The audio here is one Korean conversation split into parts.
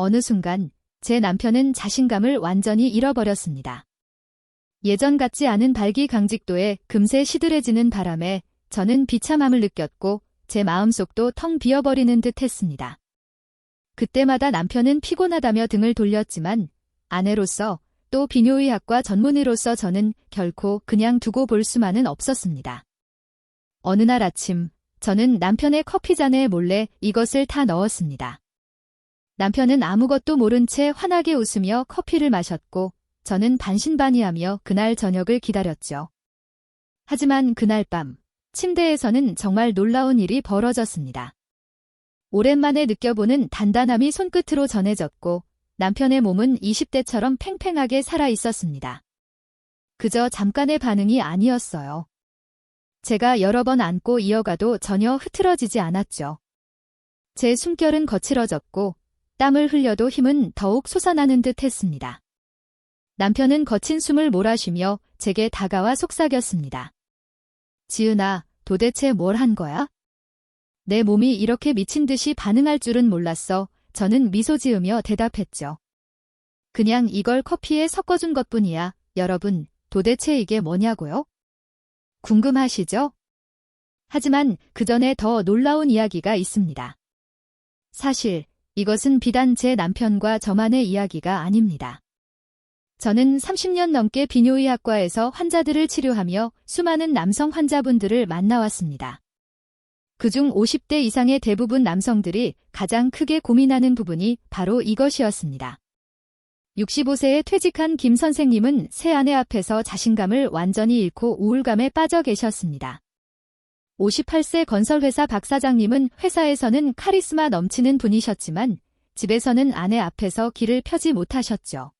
어느 순간 제 남편은 자신감을 완전히 잃어버렸습니다. 예전 같지 않은 발기강직도에 금세 시들해지는 바람에 저는 비참함을 느꼈고 제 마음속도 텅 비어버리는 듯 했습니다. 그때마다 남편은 피곤하다며 등을 돌렸지만 아내로서 또 비뇨의학과 전문의로서 저는 결코 그냥 두고 볼 수만은 없었습니다. 어느 날 아침 저는 남편의 커피잔에 몰래 이것을 타 넣었습니다. 남편은 아무것도 모른 채 환하게 웃으며 커피를 마셨고 저는 반신반의하며 그날 저녁을 기다렸죠. 하지만 그날 밤 침대에서는 정말 놀라운 일이 벌어졌습니다. 오랜만에 느껴보는 단단함이 손끝으로 전해졌고 남편의 몸은 20대처럼 팽팽하게 살아있었습니다. 그저 잠깐의 반응이 아니었어요. 제가 여러 번 안고 이어가도 전혀 흐트러지지 않았죠. 제 숨결은 거칠어졌고 땀을 흘려도 힘은 더욱 솟아나는 듯 했습니다. 남편은 거친 숨을 몰아쉬며 제게 다가와 속삭였습니다. 지은아, 도대체 뭘 한 거야? 내 몸이 이렇게 미친 듯이 반응할 줄은 몰랐어. 저는 미소 지으며 대답했죠. 그냥 이걸 커피에 섞어준 것뿐이야. 여러분, 도대체 이게 뭐냐고요? 궁금하시죠? 하지만 그 전에 더 놀라운 이야기가 있습니다. 사실 이것은 비단 제 남편과 저만의 이야기가 아닙니다. 저는 30년 넘게 비뇨의학과에서 환자들을 치료하며 수많은 남성 환자분들을 만나왔습니다. 그중 50대 이상의 대부분 남성들이 가장 크게 고민하는 부분이 바로 이것이었습니다. 65세에 퇴직한 김 선생님은 새 아내 앞에서 자신감을 완전히 잃고 우울감에 빠져 계셨습니다. 58세 건설회사 박 사장님은 회사에서는 카리스마 넘치는 분이셨지만 집에서는 아내 앞에서 길을 펴지 못하셨죠.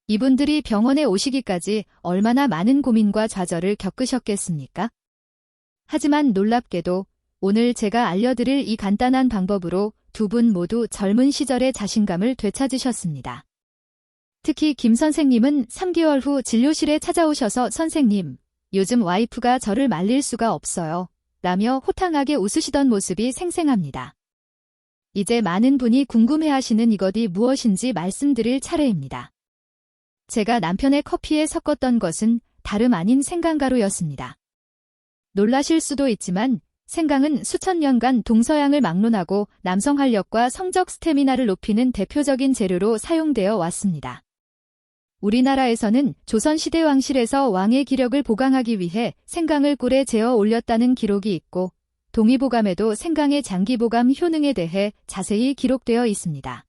이분들이 병원에 오시기까지 얼마나 많은 고민과 좌절을 겪으셨겠습니까? 하지만 놀랍게도 오늘 제가 알려드릴 이 간단한 방법으로 두 분 모두 젊은 시절의 자신감을 되찾으셨습니다. 특히 김 선생님은 3개월 후 진료실에 찾아오셔서 선생님, 요즘 와이프가 저를 말릴 수가 없어요. 라며 호탕하게 웃으시던 모습이 생생합니다. 이제 많은 분이 궁금해하시는 이것이 무엇인지 말씀드릴 차례입니다. 제가 남편의 커피에 섞었던 것은 다름 아닌 생강가루였습니다. 놀라실 수도 있지만 생강은 수천 년간 동서양을 막론하고 남성 활력과 성적 스태미나를 높이는 대표적인 재료로 사용되어 왔습니다. 우리나라에서는 조선시대 왕실에서 왕의 기력을 보강하기 위해 생강을 꿀에 재어 올렸다는 기록이 있고 동의보감에도 생강의 장기보감 효능에 대해 자세히 기록되어 있습니다.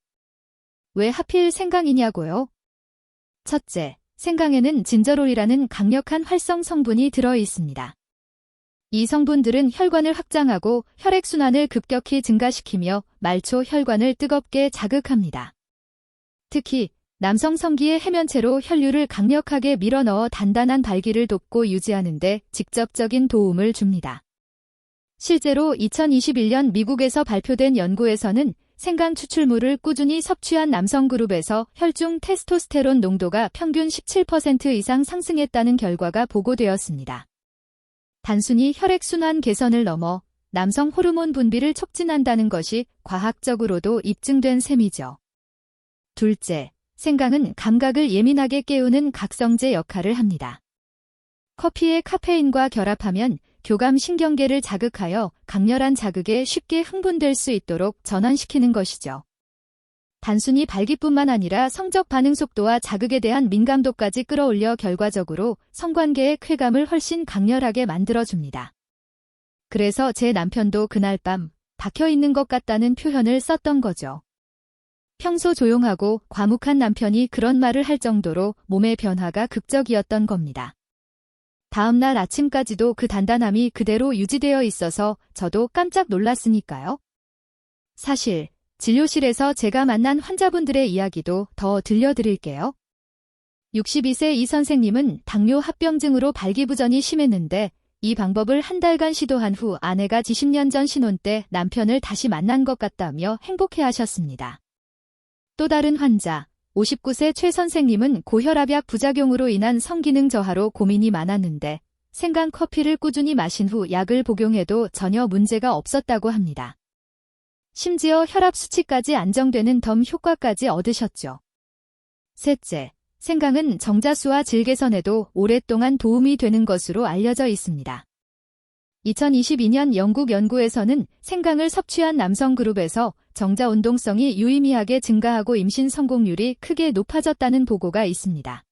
왜 하필 생강이냐고요? 첫째, 생강에는 진저롤이라는 강력한 활성 성분이 들어 있습니다. 이 성분들은 혈관을 확장하고 혈액순환을 급격히 증가시키며 말초 혈관을 뜨겁게 자극합니다. 특히 남성 성기의 해면체로 혈류를 강력하게 밀어넣어 단단한 발기를 돕고 유지하는 데 직접적인 도움을 줍니다. 실제로 2021년 미국에서 발표된 연구에서는 생강 추출물을 꾸준히 섭취한 남성 그룹에서 혈중 테스토스테론 농도가 평균 17% 이상 상승했다는 결과가 보고되었습니다. 단순히 혈액순환 개선을 넘어 남성 호르몬 분비를 촉진한다는 것이 과학적으로도 입증된 셈이죠. 둘째, 생강은 감각을 예민하게 깨우는 각성제 역할을 합니다. 커피의 카페인과 결합하면 교감신경계를 자극하여 강렬한 자극에 쉽게 흥분될 수 있도록 전환시키는 것이죠. 단순히 발기뿐만 아니라 성적 반응 속도와 자극에 대한 민감도까지 끌어올려 결과적으로 성관계의 쾌감을 훨씬 강렬하게 만들어줍니다. 그래서 제 남편도 그날 밤 박혀있는 것 같다는 표현을 썼던 거죠. 평소 조용하고 과묵한 남편이 그런 말을 할 정도로 몸의 변화가 극적이었던 겁니다. 다음 날 아침까지도 그 단단함이 그대로 유지되어 있어서 저도 깜짝 놀랐으니까요. 사실 진료실에서 제가 만난 환자분들의 이야기도 더 들려드릴게요. 62세 이 선생님은 당뇨 합병증으로 발기부전이 심했는데 이 방법을 한 달간 시도한 후 아내가 20년 전 신혼 때 남편을 다시 만난 것 같다며 행복해하셨습니다. 또 다른 환자, 59세 최 선생님은 고혈압약 부작용으로 인한 성기능 저하로 고민이 많았는데 생강 커피를 꾸준히 마신 후 약을 복용해도 전혀 문제가 없었다고 합니다. 심지어 혈압 수치까지 안정되는 덤 효과까지 얻으셨죠. 셋째, 생강은 정자수와 질 개선에도 오랫동안 도움이 되는 것으로 알려져 있습니다. 2022년 영국 연구에서는 생강을 섭취한 남성 그룹에서 정자 운동성이 유의미하게 증가하고 임신 성공률이 크게 높아졌다는 보고가 있습니다.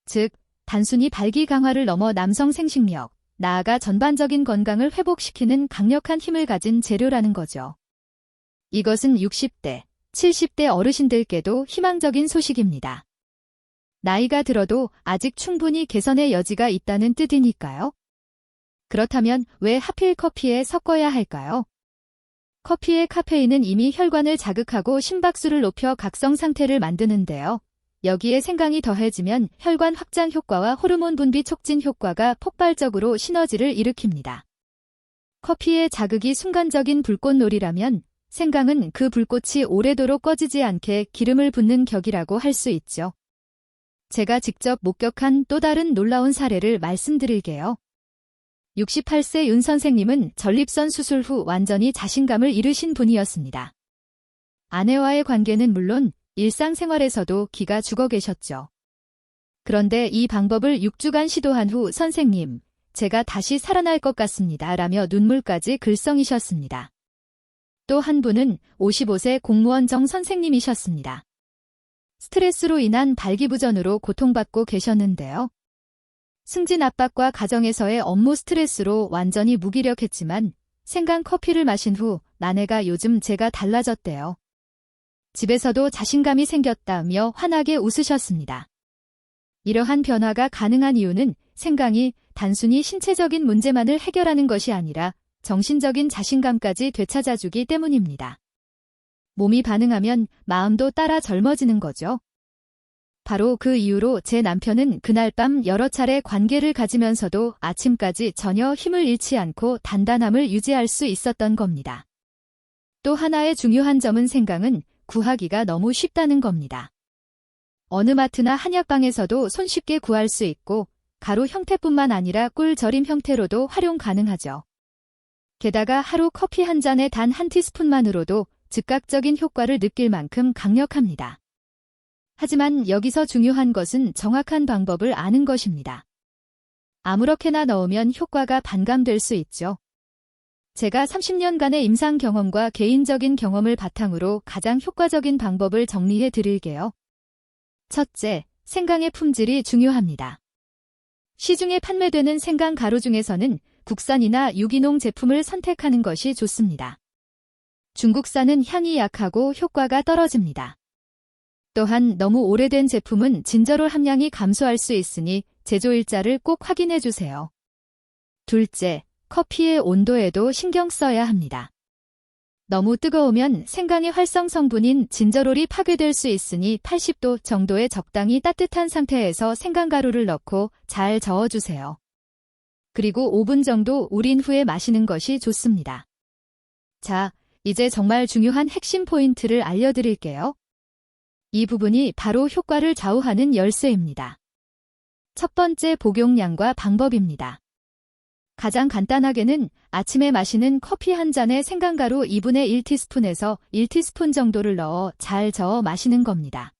즉, 단순히 발기 강화를 넘어 남성 생식력, 나아가 전반적인 건강을 회복시키는 강력한 힘을 가진 재료라는 거죠. 이것은 60대, 70대 어르신들께도 희망적인 소식입니다. 나이가 들어도 아직 충분히 개선의 여지가 있다는 뜻이니까요. 그렇다면 왜 하필 커피에 섞어야 할까요? 커피의 카페인은 이미 혈관을 자극하고 심박수를 높여 각성 상태를 만드는데요. 여기에 생강이 더해지면 혈관 확장 효과와 호르몬 분비 촉진 효과가 폭발적으로 시너지를 일으킵니다. 커피의 자극이 순간적인 불꽃놀이라면 생강은 그 불꽃이 오래도록 꺼지지 않게 기름을 붓는 격이라고 할 수 있죠. 제가 직접 목격한 또 다른 놀라운 사례를 말씀드릴게요. 68세 윤 선생님은 전립선 수술 후 완전히 자신감을 잃으신 분이었습니다. 아내와의 관계는 물론 일상생활에서도 기가 죽어 계셨죠. 그런데 이 방법을 6주간 시도한 후 선생님, 제가 다시 살아날 것 같습니다. 라며 눈물까지 글썽이셨습니다. 또 한 분은 55세 공무원 정 선생님이셨습니다. 스트레스로 인한 발기부전으로 고통받고 계셨는데요. 승진 압박과 가정에서의 업무 스트레스로 완전히 무기력했지만 생강 커피를 마신 후 아내가 요즘 제가 달라졌대요. 집에서도 자신감이 생겼다며 환하게 웃으셨습니다. 이러한 변화가 가능한 이유는 생강이 단순히 신체적인 문제만을 해결하는 것이 아니라 정신적인 자신감까지 되찾아주기 때문입니다. 몸이 반응하면 마음도 따라 젊어지는 거죠. 바로 그 이유로 제 남편은 그날 밤 여러 차례 관계를 가지면서도 아침까지 전혀 힘을 잃지 않고 단단함을 유지할 수 있었던 겁니다. 또 하나의 중요한 점은 생강은 구하기가 너무 쉽다는 겁니다. 어느 마트나 한약방에서도 손쉽게 구할 수 있고 가루 형태뿐만 아니라 꿀 절임 형태로도 활용 가능하죠. 게다가 하루 커피 한 잔에 단 한 티스푼만으로도 즉각적인 효과를 느낄 만큼 강력합니다. 하지만 여기서 중요한 것은 정확한 방법을 아는 것입니다. 아무렇게나 넣으면 효과가 반감될 수 있죠. 제가 30년간의 임상 경험과 개인적인 경험을 바탕으로 가장 효과적인 방법을 정리해 드릴게요. 첫째, 생강의 품질이 중요합니다. 시중에 판매되는 생강 가루 중에서는 국산이나 유기농 제품을 선택하는 것이 좋습니다. 중국산은 향이 약하고 효과가 떨어집니다. 또한 너무 오래된 제품은 진저롤 함량이 감소할 수 있으니 제조일자를 꼭 확인해 주세요. 둘째, 커피의 온도에도 신경 써야 합니다. 너무 뜨거우면 생강의 활성 성분인 진저롤이 파괴될 수 있으니 80도 정도의 적당히 따뜻한 상태에서 생강가루를 넣고 잘 저어주세요. 그리고 5분 정도 우린 후에 마시는 것이 좋습니다. 자, 이제 정말 중요한 핵심 포인트를 알려드릴게요. 이 부분이 바로 효과를 좌우하는 열쇠입니다. 첫 번째, 복용량과 방법입니다. 가장 간단하게는 아침에 마시는 커피 한 잔에 생강가루 2분의 1티스푼에서 1티스푼 정도를 넣어 잘 저어 마시는 겁니다.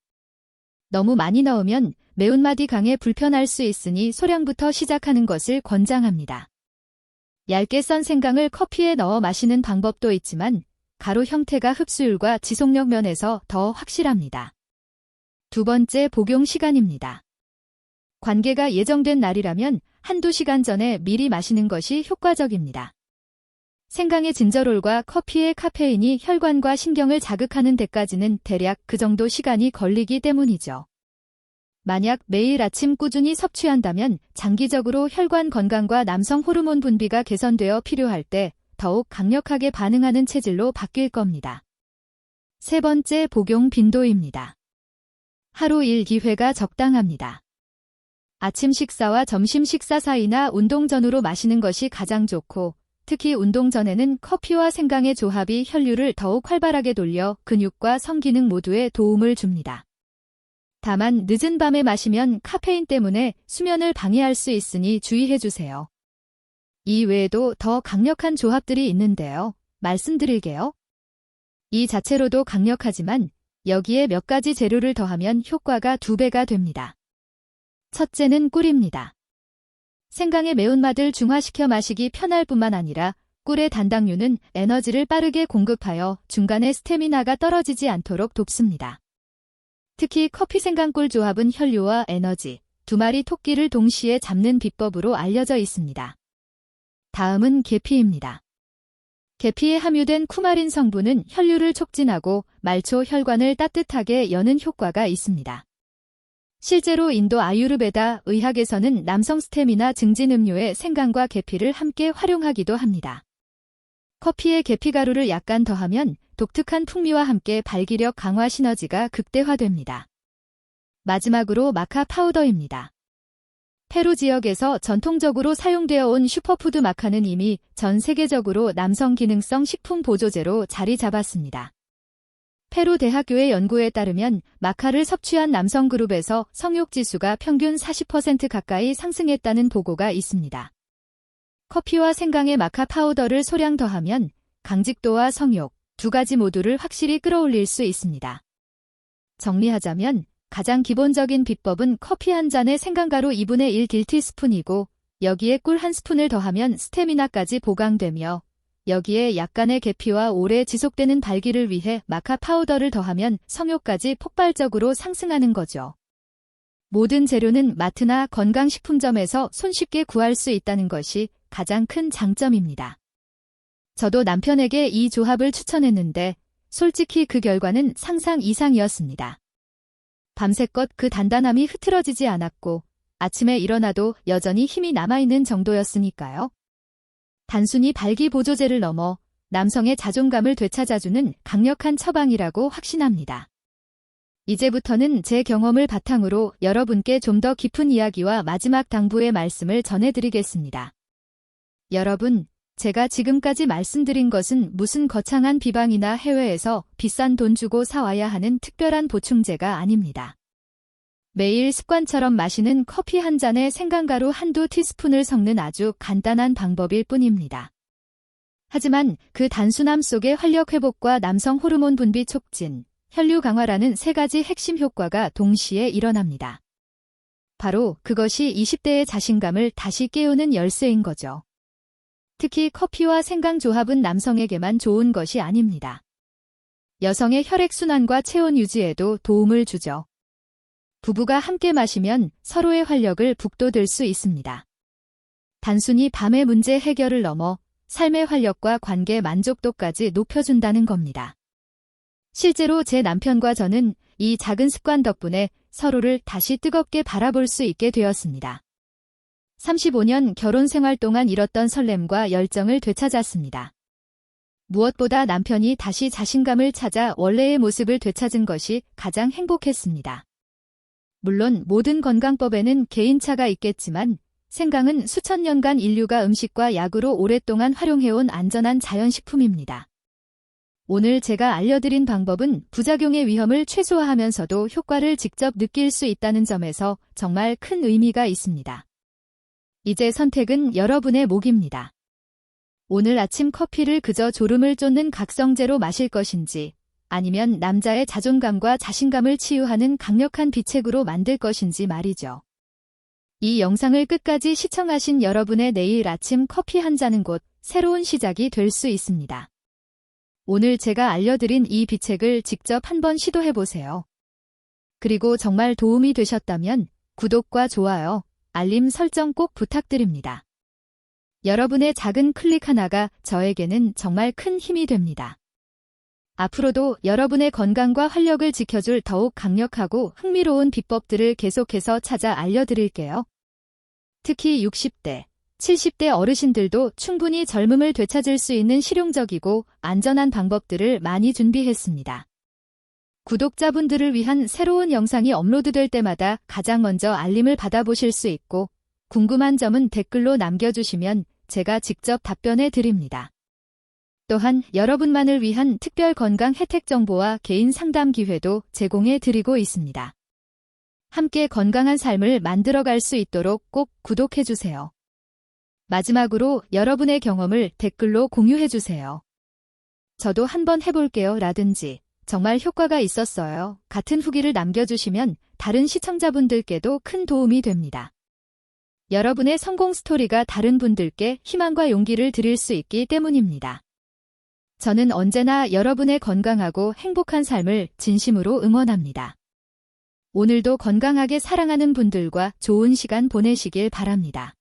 너무 많이 넣으면 매운맛이 강해 불편할 수 있으니 소량부터 시작하는 것을 권장합니다. 얇게 썬 생강을 커피에 넣어 마시는 방법도 있지만 가루 형태가 흡수율과 지속력 면에서 더 확실합니다. 두 번째, 복용 시간입니다. 관계가 예정된 날이라면 한두 시간 전에 미리 마시는 것이 효과적입니다. 생강의 진저롤과 커피의 카페인이 혈관과 신경을 자극하는 데까지는 대략 그 정도 시간이 걸리기 때문이죠. 만약 매일 아침 꾸준히 섭취한다면 장기적으로 혈관 건강과 남성 호르몬 분비가 개선되어 필요할 때 더욱 강력하게 반응하는 체질로 바뀔 겁니다. 세 번째, 복용 빈도입니다. 하루 1-2회가 적당합니다. 아침 식사와 점심 식사 사이나 운동 전후로 마시는 것이 가장 좋고, 특히 운동 전에는 커피와 생강의 조합이 혈류를 더욱 활발하게 돌려 근육과 성기능 모두에 도움을 줍니다. 다만 늦은 밤에 마시면 카페인 때문에 수면을 방해할 수 있으니 주의해주세요. 이 외에도 더 강력한 조합들이 있는데요. 말씀드릴게요. 이 자체로도 강력하지만 여기에 몇 가지 재료를 더하면 효과가 2배가 됩니다. 첫째는 꿀입니다. 생강의 매운맛을 중화시켜 마시기 편할 뿐만 아니라 꿀의 단당류는 에너지를 빠르게 공급하여 중간에 스태미나가 떨어지지 않도록 돕습니다. 특히 커피 생강꿀 조합은 혈류와 에너지, 2마리 토끼를 동시에 잡는 비법으로 알려져 있습니다. 다음은 계피입니다. 계피에 함유된 쿠마린 성분은 혈류를 촉진하고 말초 혈관을 따뜻하게 여는 효과가 있습니다. 실제로 인도 아유르베다 의학에서는 남성 스태미나 증진 음료에 생강과 계피를 함께 활용하기도 합니다. 커피에 계피가루를 약간 더하면 독특한 풍미와 함께 발기력 강화 시너지가 극대화됩니다. 마지막으로 마카 파우더입니다. 페루 지역에서 전통적으로 사용되어 온 슈퍼푸드 마카는 이미 전 세계적으로 남성 기능성 식품 보조제로 자리 잡았습니다. 페루 대학교의 연구에 따르면 마카를 섭취한 남성 그룹에서 성욕 지수가 평균 40% 가까이 상승했다는 보고가 있습니다. 커피와 생강에 마카 파우더를 소량 더하면 강직도와 성욕, 2가지 모두를 확실히 끌어올릴 수 있습니다. 정리하자면 가장 기본적인 비법은 커피 한 잔에 생강가루 2분의 1 딜티스푼이고 여기에 꿀 1스푼을 더하면 스태미나까지 보강되며 여기에 약간의 계피와 오래 지속되는 발기를 위해 마카 파우더를 더하면 성욕까지 폭발적으로 상승하는 거죠. 모든 재료는 마트나 건강식품점에서 손쉽게 구할 수 있다는 것이 가장 큰 장점입니다. 저도 남편에게 이 조합을 추천했는데 솔직히 그 결과는 상상 이상이었습니다. 밤새껏 그 단단함이 흐트러지지 않았고 아침에 일어나도 여전히 힘이 남아있는 정도였으니까요. 단순히 발기 보조제를 넘어 남성의 자존감을 되찾아주는 강력한 처방이라고 확신합니다. 이제부터는 제 경험을 바탕으로 여러분께 좀 더 깊은 이야기와 마지막 당부의 말씀을 전해드리겠습니다. 여러분, 제가 지금까지 말씀드린 것은 무슨 거창한 비방이나 해외에서 비싼 돈 주고 사와야 하는 특별한 보충제가 아닙니다. 매일 습관처럼 마시는 커피 한 잔에 생강가루 한두 티스푼을 섞는 아주 간단한 방법일 뿐입니다. 하지만 그 단순함 속에 활력 회복과 남성 호르몬 분비 촉진, 혈류 강화라는 3가지 핵심 효과가 동시에 일어납니다. 바로 그것이 20대의 자신감을 다시 깨우는 열쇠인 거죠. 특히 커피와 생강 조합은 남성에게만 좋은 것이 아닙니다. 여성의 혈액순환과 체온 유지에도 도움을 주죠. 부부가 함께 마시면 서로의 활력을 북돋을 수 있습니다. 단순히 밤의 문제 해결을 넘어 삶의 활력과 관계 만족도까지 높여준다는 겁니다. 실제로 제 남편과 저는 이 작은 습관 덕분에 서로를 다시 뜨겁게 바라볼 수 있게 되었습니다. 35년 결혼 생활 동안 잃었던 설렘과 열정을 되찾았습니다. 무엇보다 남편이 다시 자신감을 찾아 원래의 모습을 되찾은 것이 가장 행복했습니다. 물론 모든 건강법에는 개인차가 있겠지만 생강은 수천 년간 인류가 음식과 약으로 오랫동안 활용해온 안전한 자연식품입니다. 오늘 제가 알려드린 방법은 부작용의 위험을 최소화하면서도 효과를 직접 느낄 수 있다는 점에서 정말 큰 의미가 있습니다. 이제 선택은 여러분의 몫입니다. 오늘 아침 커피를 그저 졸음을 쫓는 각성제로 마실 것인지 아니면 남자의 자존감과 자신감을 치유하는 강력한 비책으로 만들 것인지 말이죠. 이 영상을 끝까지 시청하신 여러분의 내일 아침 커피 한 잔은 곧 새로운 시작이 될 수 있습니다. 오늘 제가 알려드린 이 비책을 직접 한번 시도해보세요. 그리고 정말 도움이 되셨다면 구독과 좋아요, 알림 설정 꼭 부탁드립니다. 여러분의 작은 클릭 하나가 저에게는 정말 큰 힘이 됩니다. 앞으로도 여러분의 건강과 활력을 지켜줄 더욱 강력하고 흥미로운 비법들을 계속해서 찾아 알려드릴게요. 특히 60대, 70대 어르신들도 충분히 젊음을 되찾을 수 있는 실용적이고 안전한 방법들을 많이 준비했습니다. 구독자분들을 위한 새로운 영상이 업로드될 때마다 가장 먼저 알림을 받아보실 수 있고 궁금한 점은 댓글로 남겨주시면 제가 직접 답변해 드립니다. 또한 여러분만을 위한 특별 건강 혜택 정보와 개인 상담 기회도 제공해 드리고 있습니다. 함께 건강한 삶을 만들어갈 수 있도록 꼭 구독해 주세요. 마지막으로 여러분의 경험을 댓글로 공유해 주세요. 저도 한번 해볼게요 라든지 정말 효과가 있었어요 같은 후기를 남겨주시면 다른 시청자분들께도 큰 도움이 됩니다. 여러분의 성공 스토리가 다른 분들께 희망과 용기를 드릴 수 있기 때문입니다. 저는 언제나 여러분의 건강하고 행복한 삶을 진심으로 응원합니다. 오늘도 건강하게 사랑하는 분들과 좋은 시간 보내시길 바랍니다.